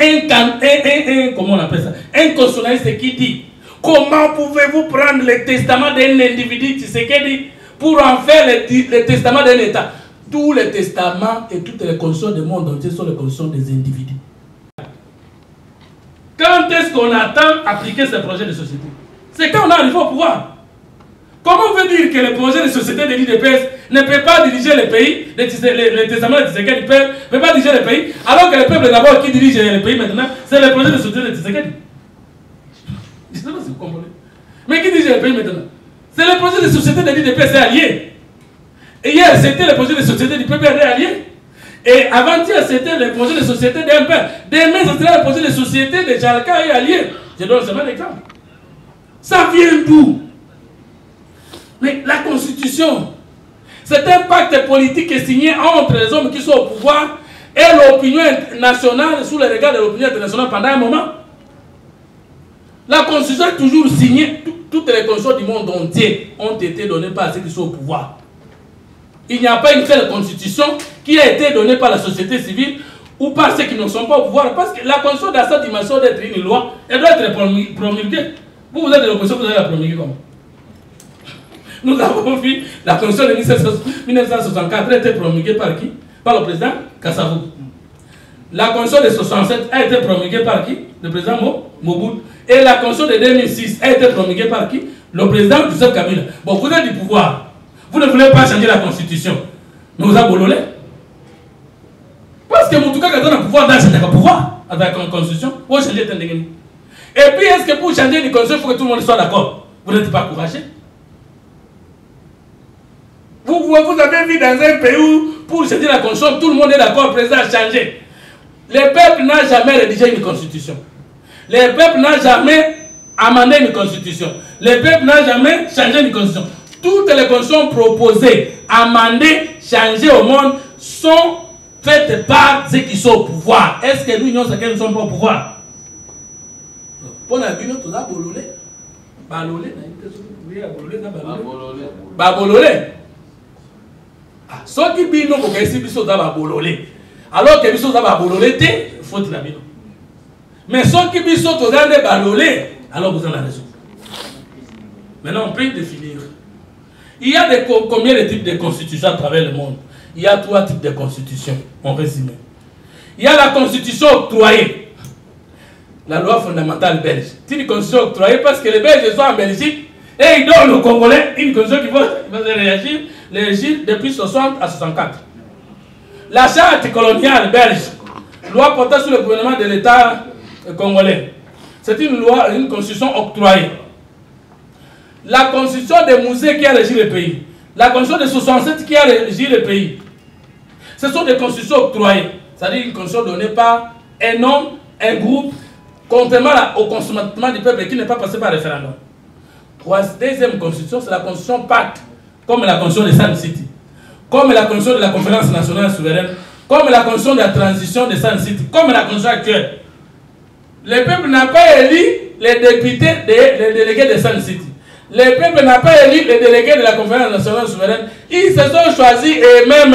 comment on appelle ça? Un constitutionnaliste qui dit comment pouvez-vous prendre le testament d'un individu, Tshisekedi, pour en faire le testament d'un État? Tous les testaments et toutes les constitutions du monde entier sont les constitutions des individus. Quand est-ce qu'on attend appliquer ce projet de société? C'est quand on arrive au pouvoir. Comment on veut dire que le projet de société de l'IDPS ne peut pas diriger le pays, le testament de Tshisekedi ne peut pas diriger le pays, alors que le peuple d'abord qui dirige le pays maintenant, c'est le projet de société de Tshisekedi? Je ne sais pas si vous comprenez. Mais qui dirige le pays maintenant? C'est le projet de société de l'IDPS allié. Et hier, c'était le projet de société du PPRD allié. Et avant-hier, c'était le projet de société d'un père. Demain, ce sera le projet de société de Jalka et allié. Je donne seulement l'exemple. Ça vient d'où? Mais la Constitution, c'est un pacte politique qui est signé entre les hommes qui sont au pouvoir et l'opinion nationale sous le regard de l'opinion internationale pendant un moment. La Constitution est toujours signée. Toutes les constitutions du monde entier ont été données par ceux qui sont au pouvoir. Il n'y a pas une seule constitution qui a été donnée par la société civile ou par ceux qui ne sont pas au pouvoir. Parce que la constitution dans sa dimension d'être une loi, elle doit être promulguée. Vous êtes de l'opposition, vous allez la promulguer comment? Nous avons vu la constitution de 1964 a été promulguée par qui? Par le président Kassavou. La constitution de 1967 a été promulguée par qui? Le président Mobutu. Et la constitution de 2006 a été promulguée par qui? Le président Joseph Kabila. Bon, vous êtes du pouvoir. Vous ne voulez pas changer la constitution. Mais vous avez bololé. Parce que Moutouka a donné le pouvoir dans le pouvoir avec la constitution. Vous changer Et puis, est-ce que pour changer une constitution, il faut que tout le monde soit d'accord? Vous n'êtes pas courageux. Vous avez vu dans un pays où, pour changer la constitution, tout le monde est d'accord, le président a changé. Le peuple n'a jamais rédigé une constitution. Le peuple n'a jamais amendé une constitution. Le peuple n'a jamais changé une constitution. Toutes les constitutions proposées, amendées, changées au monde sont faites par ceux qui sont au pouvoir. Est-ce que nous, nous ne sommes pas au pouvoir? Pour la vie, nous avons bololé. Babololé. Ce qui bino ko kesi biso da babololé. Alors que biso za ba bololé té, faute na bino. Mais ceux qui biso to za de balolé, alors vous en avez raison. Maintenant on peut définir. Il y a combien de types de constitutions à travers le monde? Il y a 3 types de constitutions, en résumé. Il y a la constitution octroyée, la loi fondamentale belge. C'est une constitution octroyée parce que les Belges sont en Belgique et ils donnent aux Congolais une constitution qui va réagir depuis 60 à 64. La charte coloniale belge, loi portant sur le gouvernement de l'État congolais, c'est une loi, une constitution octroyée. La constitution de Mouzé qui a régi le pays, la constitution de 67 qui a régi le pays, ce sont des constitutions octroyées. C'est-à-dire une constitution donnée par un homme, un groupe, contrairement au consentement du peuple qui n'est pas passé par référendum. Deuxième constitution, c'est la constitution pacte, comme la constitution de Sun City, comme la constitution de la conférence nationale souveraine, comme la constitution de la transition de Sun City, comme la constitution actuelle. Le peuple n'a pas élu les députés, les délégués de Sun City. Le peuple n'a pas élu les délégués de la conférence nationale souveraine. Ils se sont choisis eux-mêmes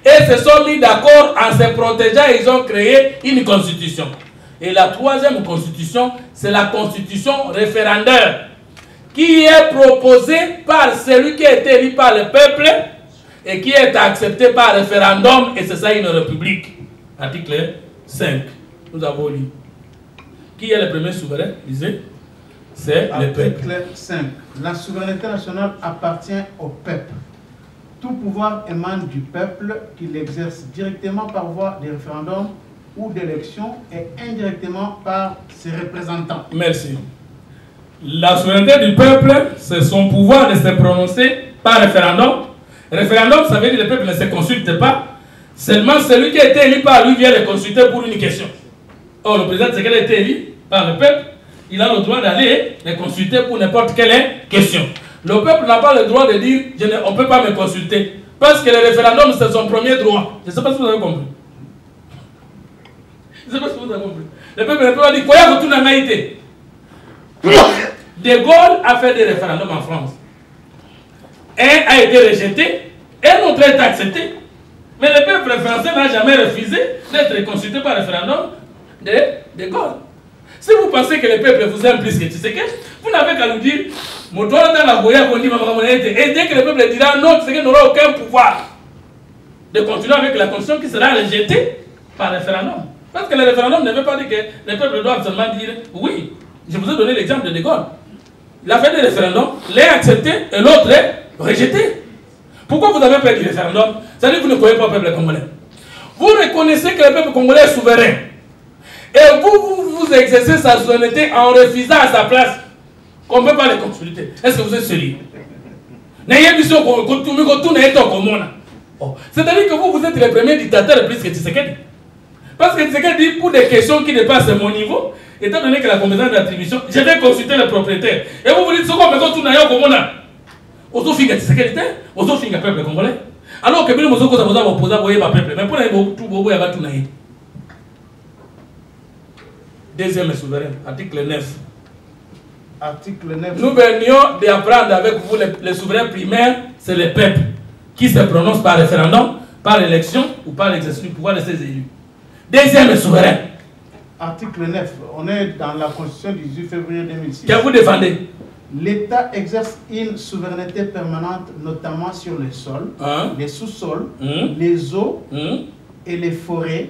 et se sont mis d'accord en se protégeant. Ils ont créé une constitution. Et la troisième constitution, c'est la constitution référendaire, qui est proposée par celui qui a été élu par le peuple et qui est accepté par référendum. Et c'est ça une république. Article 5. Nous avons lu. Qui est le premier souverain? Disait. C'est le peuple. Article 5. La souveraineté nationale appartient au peuple. Tout pouvoir émane du peuple qui l'exerce directement par voie de référendum ou d'élection et indirectement par ses représentants. Merci. La souveraineté du peuple, c'est son pouvoir de se prononcer par référendum. Référendum, ça veut dire que le peuple ne se consulte pas. Seulement celui qui a été élu par lui vient le consulter pour une question. Or, le président Tshisekedi a été élu par le peuple. Il a le droit d'aller les consulter pour n'importe quelle question. Le peuple n'a pas le droit de dire on ne peut pas me consulter. Parce que le référendum, c'est son premier droit. Je ne sais pas si vous avez compris. Je ne sais pas si vous avez compris. Le peuple ne peut pas dire quoi y a tout dans été. De Gaulle a fait des référendums en France. Un a été rejeté, un autre a été accepté. Mais le peuple français n'a jamais refusé d'être consulté par référendum de Gaulle. Si vous pensez que le peuple vous aime plus que Tshisekedi, vous n'avez qu'à nous dire, et dès que le peuple dira non, Tshisekedi n'aura aucun pouvoir de continuer avec la constitution qui sera rejetée par référendum. Parce que le référendum ne veut pas dire que le peuple doit seulement dire oui. Je vous ai donné l'exemple de De Gaulle. Il a fait des référendums, l'un accepté et l'autre est rejeté. Pourquoi vous avez fait du référendum? C'est-à-dire que vous ne connaissez pas le peuple congolais. Vous reconnaissez que le peuple congolais est souverain. Et vous exercez sa souveraineté en refusant à sa place qu'on ne peut pas les consulter. Est-ce que vous êtes sérieux? C'est-à-dire que vous êtes le premier dictateur plus que Tshisekedi. Parce que Tshisekedi dit pour des questions qui dépassent mon niveau, étant donné que la compétence d'attribution, je vais consulter le propriétaire. Et vous vous dites, ce qu'on me tout n'a comme on a. Auto finga Tshisekedi, auto finga peuple congolais. Alors que nous sommes opposés à peuple. Mais pour les tout bobo, il y a tout naïf. Deuxième souverain, article 9. Article 9. Nous venions d'apprendre avec vous le souverain primaire, c'est le peuple qui se prononce par référendum, par élection ou par l'exercice du pouvoir de ses élus. Deuxième souverain. Article 9. On est dans la Constitution du 18 février 2006. Que vous défendez? L'État exerce une souveraineté permanente, notamment sur les sols, les sous-sols, les eaux et les forêts,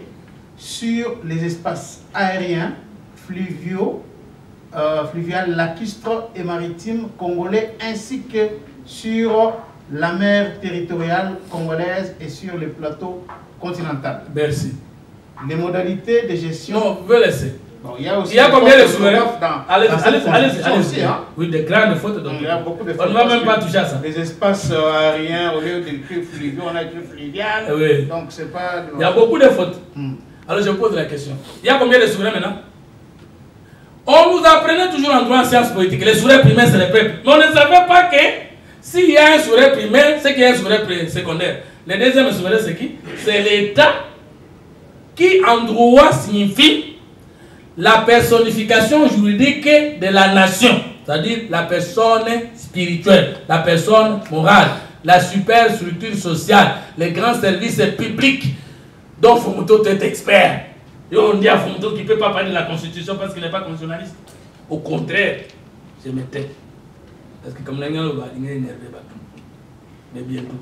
sur les espaces aériens, fluviaux, lacustres et maritimes congolais, ainsi que sur la mer territoriale congolaise et sur les plateaux continentaux. Merci. Les modalités de gestion... Non, vous pouvez laisser. Bon, il y a aussi combien de souverains? Allez-y. Oui, des grandes fautes. Il y a beaucoup de fautes. On ne va même pas toucher à ça. Les espaces aériens, au lieu d'écrire fluviaux, on a écrit fluvial. Oui. Donc, c'est pas... Il y a beaucoup de fautes. Alors, je vous pose la question. Il y a combien de souverains maintenant? On nous apprenait toujours en droit en sciences politiques. Les souverains primaires, c'est le peuple. Mais on ne savait pas que s'il y a un souverain primaire, c'est qu'il y a un souverain secondaire. Le deuxième souverain, c'est qui? C'est l'État qui, en droit, signifie la personnification juridique de la nation. C'est-à-dire la personne spirituelle, la personne morale, la superstructure sociale, les grands services publics Donc Fumuto est expert. Et on dit à Fumuto qu'il ne peut pas parler de la Constitution parce qu'il n'est pas constitutionnaliste. Au contraire, je me tais. Parce que comme l'Angleterre va il est énervé, mais bientôt.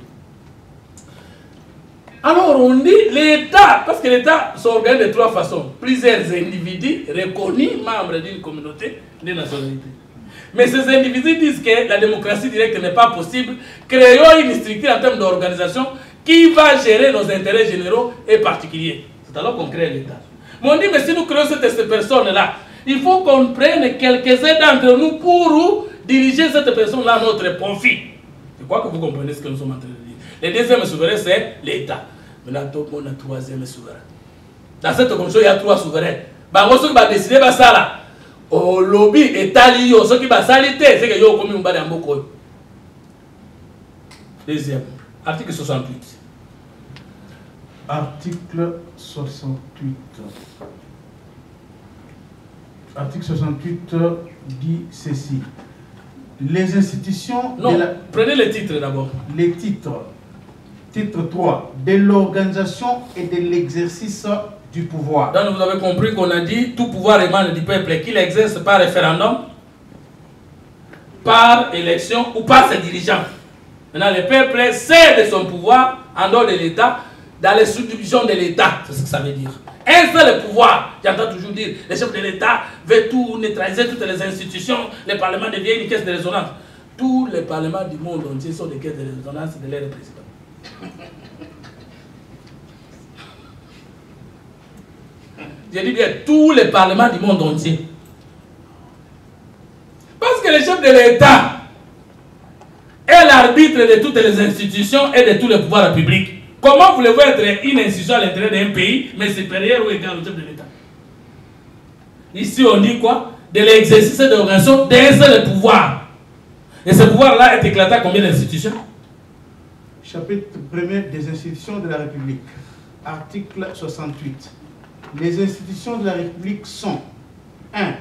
Alors on dit l'État, parce que l'État s'organise de trois façons. Plusieurs individus reconnus, membres d'une communauté, d'une nationalité. Mais ces individus disent que la démocratie directe n'est pas possible. Créons une structure en termes d'organisation qui va gérer nos intérêts généraux et particuliers. C'est alors qu'on crée l'État. Mais on dit, mais si nous créons cette personne-là, il faut qu'on prenne quelques-uns d'entre nous pour diriger cette personne-là à notre profit. Je crois que vous comprenez ce que nous sommes en train de dire. Le deuxième souverain, c'est l'État. Maintenant, on a un troisième souverain. Dans cette condition, il y a trois souverains. Ceux qui vont décider, ça là. Au lobby, État lié, ceux qui vont s'aliter, c'est que yo comme un bas d'amboko. Deuxième, article 68. Article 68. Article 68 dit ceci. Les institutions... Non, prenez les titres d'abord. Les titres. Titre 3. De l'organisation et de l'exercice du pouvoir. Donc vous avez compris qu'on a dit tout pouvoir émane du peuple et qu'il exerce par référendum, par élection ou par ses dirigeants. Maintenant, le peuple sert de son pouvoir en dehors de l'État, dans les subdivisions de l'État. C'est ce que ça veut dire. Un seul pouvoir. J'entends toujours dire, le chef de l'État veut tout neutraliser, toutes les institutions, le Parlement devient une caisse de résonance. Tous les parlements du monde entier sont des caisses de résonance de leurs présidents. Je dis bien tous les parlements du monde entier. Parce que le chef de l'État est l'arbitre de toutes les institutions et de tous les pouvoirs publics. Comment voulez-vous être une institution à l'intérieur d'un pays, mais supérieur ou égal au chef de l'État? Ici, on dit quoi? De l'exercice d'organisation d'un seul pouvoir. Et ce pouvoir-là est éclaté à combien d'institutions? Chapitre 1er des institutions de la République. Article 68. Les institutions de la République sont 1.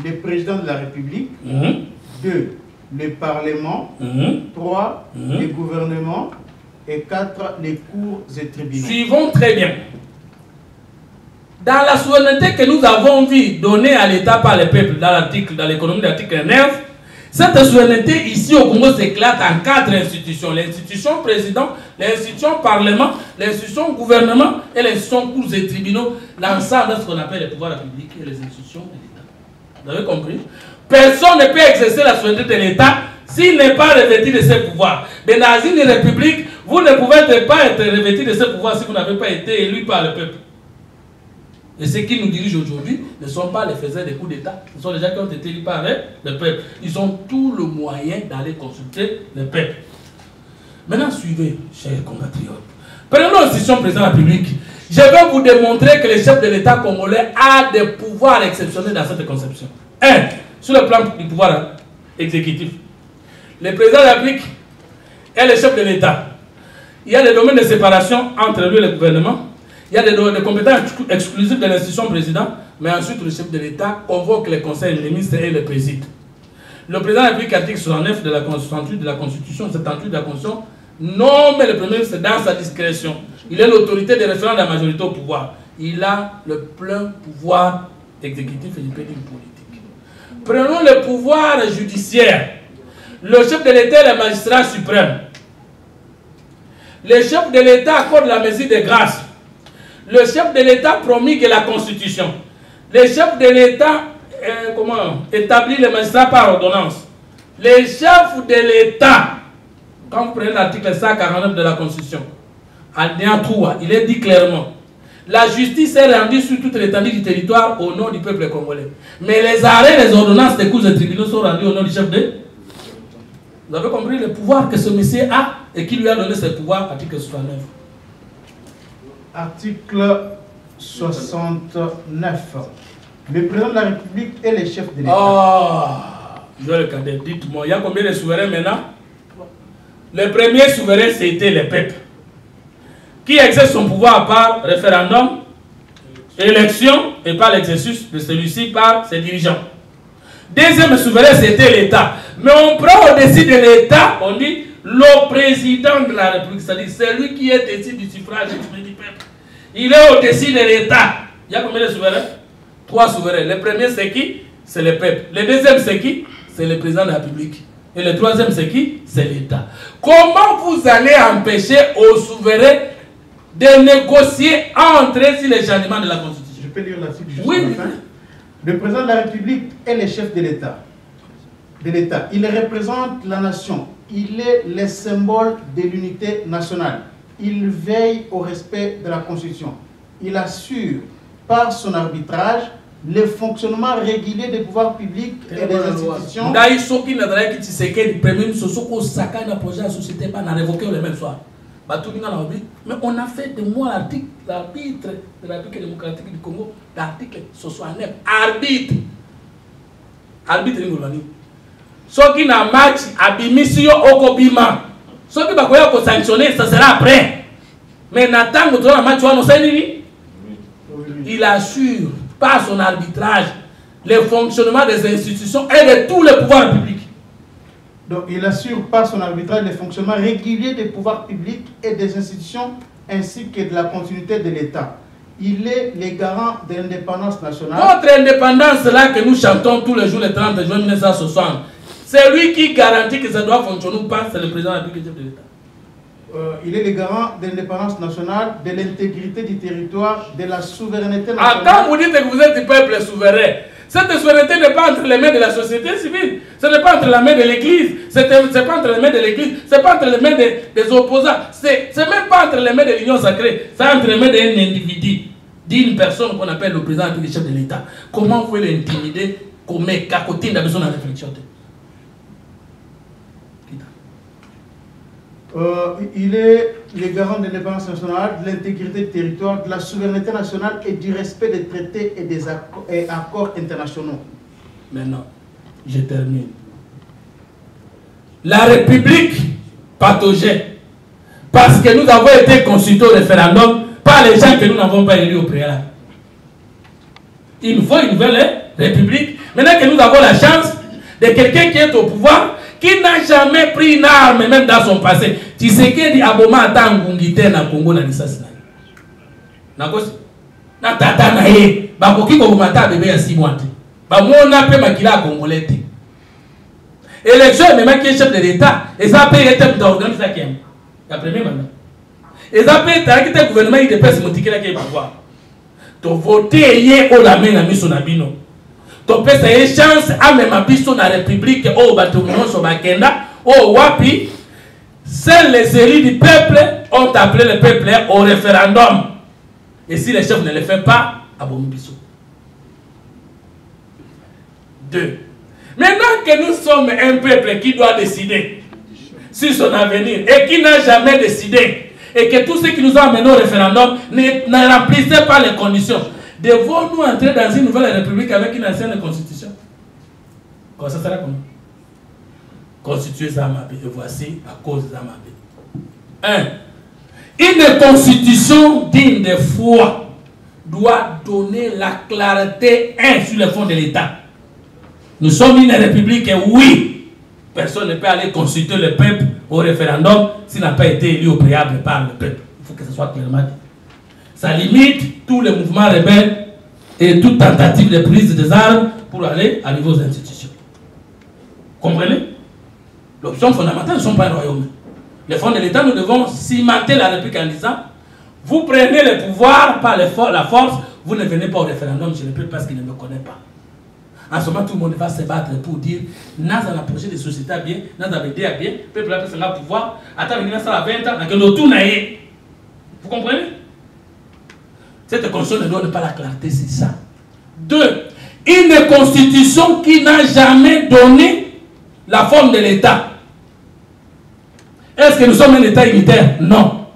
Le président de la République. 2. Le Parlement. 3. Le gouvernement. Et 4. Les cours et tribunaux. Suivons très bien. Dans la souveraineté que nous avons vu donnée à l'État par le peuple dans l'économie de l'article 9, cette souveraineté ici au Congo s'éclate en 4 institutions. L'institution président, l'institution parlement, l'institution gouvernement et l'institution cours et tribunaux. L'ensemble de ce qu'on appelle les pouvoirs publics et les institutions de l'État. Vous avez compris? Personne ne peut exercer la souveraineté de l'État s'il n'est pas revêtu de ses pouvoirs. Mais dans une république, vous ne pouvez pas être revêtu de ses pouvoirs si vous n'avez pas été élu par le peuple. Et ceux qui nous dirigent aujourd'hui ne sont pas les faiseurs des coups d'État. Ce sont les gens qui ont été élus par le peuple. Ils ont tout le moyen d'aller consulter le peuple. Maintenant, suivez, chers compatriotes. Prenons l'institution président de la République. Je vais vous démontrer que le chef de l'État congolais a des pouvoirs exceptionnels dans cette conception. 1. Sur le plan du pouvoir exécutif. Le président de la République est le chef de l'État. Il y a des domaines de séparation entre lui et le gouvernement. Il y a des compétences exclusives de l'institution président, mais ensuite le chef de l'État convoque les conseils des ministres et le préside. Le président de la République, article 69 de la Constitution, 78 de la Constitution, nomme le premier ministre dans sa discrétion. Il est l'autorité de référent de la majorité au pouvoir. Il a le plein pouvoir exécutif et du politique. Prenons le pouvoir judiciaire. Le chef de l'État est le magistrat suprême. Le chef de l'État accorde la mesure de grâce. Le chef de l'État promulgue la Constitution. Le chef de l'État établit les magistrats par ordonnance. Le chef de l'État, quand vous prenez l'article 149 de la Constitution, alinéa 3, il est dit clairement, la justice est rendue sur toute l'étendue du territoire au nom du peuple congolais. Mais les arrêts, les ordonnances des cours et tribunaux sont rendus au nom du chef de... Vous avez compris le pouvoir que ce monsieur a et qui lui a donné ce pouvoir, article 69. Article 69. Le président de la République est le chef de l'État. Je vais le cadet. Dites-moi, il y a combien de souverains maintenant? Le premier souverain, c'était le peuple. Qui exerce son pouvoir par référendum, élection et par l'exercice de celui-ci par ses dirigeants. Deuxième souverain, c'était l'État. Mais on prend au-dessus de l'État, on dit le président de la République, c'est-à-dire celui qui est issu du suffrage exprimé du peuple. Il est au-dessus de l'État. Il y a combien de souverains? 3 souverains. Le premier, c'est qui? C'est le peuple. Le deuxième, c'est qui? C'est le président de la République. Et le troisième, c'est qui? C'est l'État. Comment vous allez empêcher aux souverains de négocier entre eux sur les changements de la Constitution? Je peux lire la suite juste oui. à la fin. Le président de la République est le chef de l'État. Il représente la nation. Il est le symbole de l'unité nationale. Il veille au respect de la Constitution. Il assure par son arbitrage le fonctionnement régulier des pouvoirs publics et des institutions. Mais on a fait de moi l'arbitre de la République démocratique du Congo, l'article 69. Arbitre. Arbitre, ceux qui n'ont match à Bimisio Okobima. Ceux qui vont sanctionner, ça sera après. Mais Nathan, il assure par son arbitrage le fonctionnement des institutions et de tous les pouvoirs publics. Donc il assure par son arbitrage le fonctionnement régulier des pouvoirs publics et des institutions ainsi que de la continuité de l'État. Il est le garant de l'indépendance nationale. Notre indépendance là que nous chantons tous les jours le 30 juin 1960, c'est lui qui garantit que ça doit fonctionner ou pas, c'est le président de la République de l'État. Il est le garant de l'indépendance nationale, de l'intégrité du territoire, de la souveraineté nationale. Quand vous dites que vous êtes du peuple souverain, cette souveraineté n'est pas entre les mains de la société civile, ce n'est pas entre les mains de l'Église, ce n'est pas entre les mains de l'Église, ce n'est pas entre les mains des opposants, ce n'est même pas entre les mains de l'Union sacrée, c'est entre les mains d'un individu, d'une personne qu'on appelle le président du chef de l'État. Comment vous pouvez l'intimider comme cacotine dans la réflexion? Il est le garant de l'indépendance nationale, de l'intégrité du territoire, de la souveraineté nationale et du respect des traités et des accords internationaux. Maintenant, je termine. La République pathogène, parce que nous avons été consultés au référendum par les gens que nous n'avons pas élus au préalable. Il nous faut une nouvelle République. Maintenant que nous avons la chance de quelqu'un qui est au pouvoir, qui n'a jamais pris une arme, même dans son passé. Tu sais qu'il dit Aboma Tangungite na Congo na lisasi na. Nakosi. Na tata na ye. Bakoki ko mata bébé ya 6 mois. Ba mona pe makila congolais. Élection même qui est chef de l'État, et ça peut être d'organiser ça qui est. La première mandat. Et ça peut être que le gouvernement il dépasse motikela qui est pouvoir. To voter yé o la main na miso na bino. To pesa ye chance à même abiso na république au batoumnon so bakenda au wapi. Seuls les élus du peuple ont appelé le peuple au référendum. Et si les chefs ne le font pas, à Bomibiso. 2. Maintenant que nous sommes un peuple qui doit décider sur son avenir et qui n'a jamais décidé, et que tous ceux qui nous ont amenés au référendum ne remplissaient pas les conditions, devons-nous entrer dans une nouvelle république avec une ancienne constitution? Comment ça sera comment? Constituer Zambie, et voici à cause de Zambie. 1. Une constitution digne de foi doit donner la clarté sur le fond de l'État. Nous sommes une république, et oui, personne ne peut aller consulter le peuple au référendum s'il n'a pas été élu au préalable par le peuple. Il faut que ce soit clairement dit. Ça limite tous les mouvements rebelles et toute tentative de prise des armes pour aller à niveau des institutions. Comprenez? L'option fondamentale ne sont pas un royaume. Les fonds de l'État, nous devons cimenter la République en disant vous prenez le pouvoir par la force, vous ne venez pas au référendum chez le peuple parce qu'il ne me connaît pas. En ce moment, tout le monde va se battre pour dire nous avons approché des sociétés bien, nous avons aidé à bien, le peuple a fait le pouvoir, attends, il y a 20 ans, vous comprenez? Cette constitution ne donne pas la clarté, c'est ça. 2. Une constitution qui n'a jamais donné la forme de l'État. Est-ce que nous sommes un État unitaire? Non.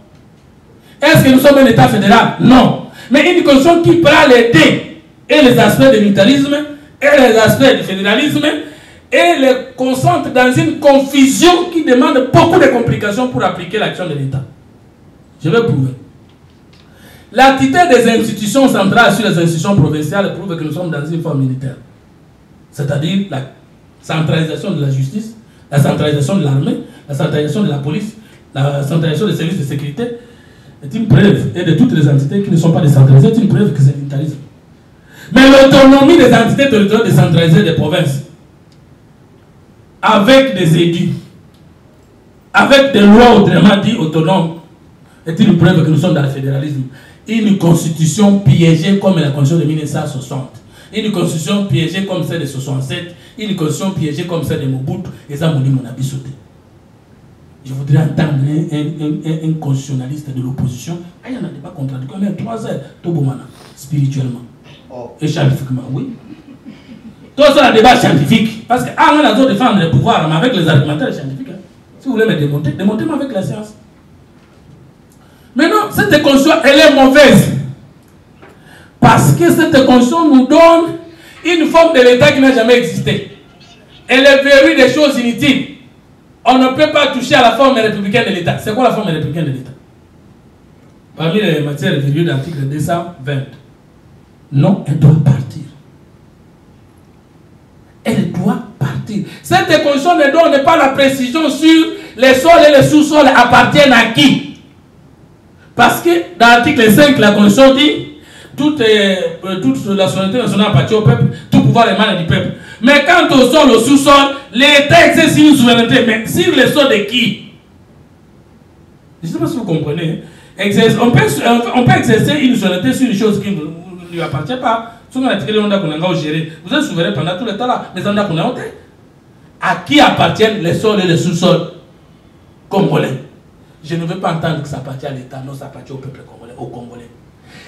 Est-ce que nous sommes un État fédéral? Non. Mais une constitution qui prend les dés et les aspects de l'unitarisme et les aspects du fédéralisme et les concentre dans une confusion qui demande beaucoup de complications pour appliquer l'action de l'État. Je vais prouver. L'attitude des institutions centrales sur les institutions provinciales prouve que nous sommes dans une forme militaire. C'est-à-dire la centralisation de la justice, la centralisation de l'armée, la centralisation de la police, la centralisation des services de sécurité, est une preuve, et de toutes les entités qui ne sont pas décentralisées, est une preuve que c'est l'unitarisme. Mais l'autonomie des entités territoriales décentralisées des provinces, avec des élus, avec des lois autrement dit autonomes, est une preuve que nous sommes dans le fédéralisme. Une constitution piégée comme la constitution de 1960, une constitution piégée comme celle de 67, une constitution piégée comme celle de Mobutu, et ça m'a dit mon habit sauté. Je voudrais entendre un constitutionnaliste de l'opposition. Il y en a des pas contradictoires, mais 3 heures, tout bon, spirituellement. Et scientifiquement, oui. Tout ça, un débat scientifique. Parce que, on a besoin de défendre le pouvoir, mais avec les argumentaires scientifiques. Hein. Si vous voulez me démonter, démontez-moi avec la science. Maintenant, cette constitution, elle est mauvaise. Parce que cette constitution nous donne une forme de l'État qui n'a jamais existé. Elle est verrouille des choses inutiles. On ne peut pas toucher à la forme républicaine de l'État. C'est quoi la forme républicaine de l'État? Parmi les matières verrouillées de l'article 220. Non, elle doit partir. Elle doit partir. Cette constitution ne donne pas la précision sur les sols et les sous-sols appartiennent à qui. Parce que dans l'article 5, la constitution dit toute la souveraineté nationale appartient au peuple, tout pouvoir émane du peuple. Mais quant au sol, au sous-sol, l'État exerce une souveraineté. Mais sur les sols de qui? Je ne sais pas si vous comprenez. On peut exercer une souveraineté sur une chose qui ne lui appartient pas. Vous êtes souverain pendant tout le temps là. Mais à qui appartiennent les sols et les sous-sols congolais? Je ne veux pas entendre que ça appartient à l'État. Non, ça appartient au peuple congolais, aux Congolais.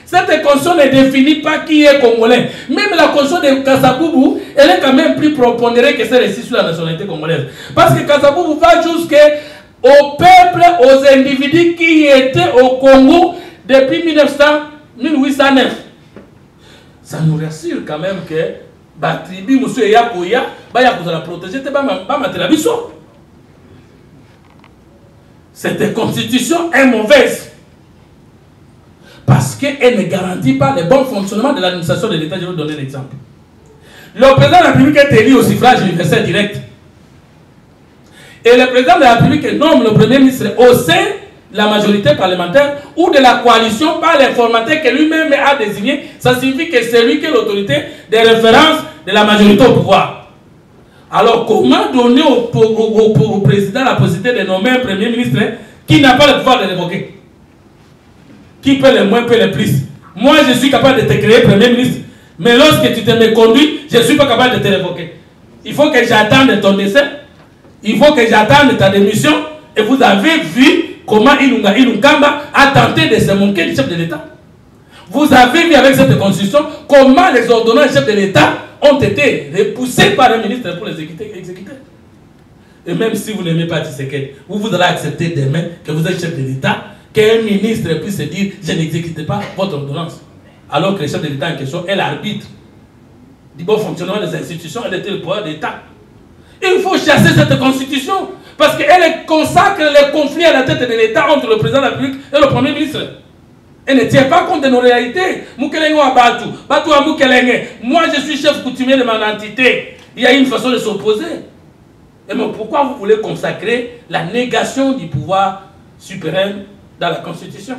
Cette constitution ne définit pas qui est congolais. Même la constitution de Kasaboubou, elle est quand même plus prépondérée que celle-ci sur la nationalité congolaise. Parce que Kasaboubou va jusqu'au peuple, aux individus qui étaient au Congo depuis 1809. Ça nous rassure quand même que la tribu, monsieur Yakoya, va la protéger, cette constitution est mauvaise. Parce qu'elle ne garantit pas le bon fonctionnement de l'administration de l'État. Je vais vous donner un exemple. Le président de la République est élu au suffrage universel direct. Et le président de la République nomme le premier ministre au sein de la majorité parlementaire ou de la coalition par les formateurs que lui-même a désignés. Ça signifie que c'est lui qui est l'autorité de référence de la majorité au pouvoir. Alors, comment donner au président la possibilité de nommer un premier ministre qui n'a pas le pouvoir de l'évoquer? Qui peut le moins, peut le plus. Moi, je suis capable de te créer Premier ministre. Mais lorsque tu te me conduis, je ne suis pas capable de te révoquer. Il faut que j'attende ton décès. Il faut que j'attende ta démission. Et vous avez vu comment Ilunga Ilunkamba a tenté de se moquer du chef de l'État. Vous avez vu avec cette constitution comment les ordonnances du chef de l'État ont été repoussées par un ministre pour les exécuter. Et même si vous n'aimez pas Tshisekedi, vous allez accepter demain que vous êtes chef de l'État, qu'un ministre puisse se dire je n'exécute pas votre ordonnance, alors que le chef de l'État en question est l'arbitre du bon fonctionnement des institutions et le pouvoir d'État. Il faut chasser cette constitution parce qu'elle consacre les conflits à la tête de l'État entre le président de la République et le premier ministre. Elle ne tient pas compte de nos réalités. Moi je suis chef coutumier de mon entité. Il y a une façon de s'opposer. Et mais pourquoi vous voulez consacrer la négation du pouvoir souverain dans la Constitution?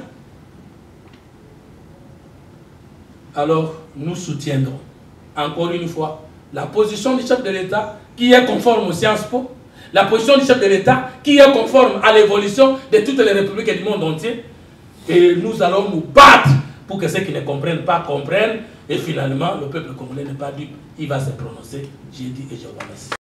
Alors, nous soutiendrons, encore une fois, la position du chef de l'État qui est conforme aux Sciences Po, la position du chef de l'État qui est conforme à l'évolution de toutes les républiques du monde entier. Et nous allons nous battre pour que ceux qui ne comprennent pas comprennent. Et finalement, le peuple congolais n'est pas dupe. Il va se prononcer. J'ai dit et je vous remercie.